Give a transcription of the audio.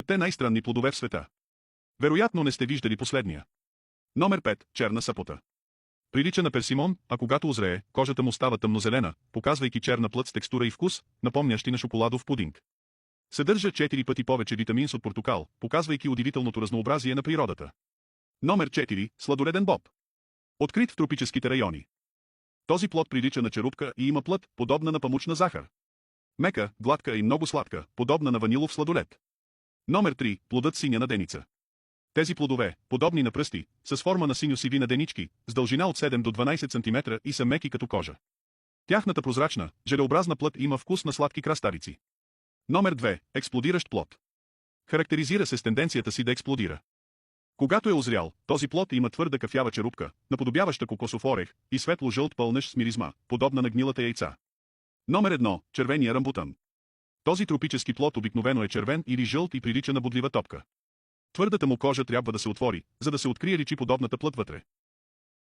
Те най-странни плодове в света. Вероятно не сте виждали последния. Номер 5. Черна сапота. Прилича на персимон, а когато озрее, кожата му става тъмнозелена, показвайки черна плът с текстура и вкус, напомнящи на шоколадов пудинг. Съдържа 4 пъти повече витамин от портокал, показвайки удивителното разнообразие на природата. Номер 4. Сладоледен боб. Открит в тропическите райони. Този плод прилича на черупка и има плът, подобна на памучна захар. Мека, гладка и много сладка, подобна на ванилов сладолед. Номер 3. Плодът синя наденица. Тези плодове, подобни на пръсти, са с форма на синьо-сиви наденички, с дължина от 7 до 12 см и са меки като кожа. Тяхната прозрачна, желеобразна плът има вкус на сладки краставици. Номер 2. Експлодиращ плод. Характеризира се с тенденцията си да експлодира. Когато е озрял, този плод има твърда кафява черупка, наподобяваща кокосов орех, и светло-жълт пълнеж с миризма, подобна на гнилата яйца. Номер 1. Червения рамбутан. Този тропически плод обикновено е червен или жълт и прилича на бодлива топка. Твърдата му кожа трябва да се отвори, за да се открие личи подобната плът вътре.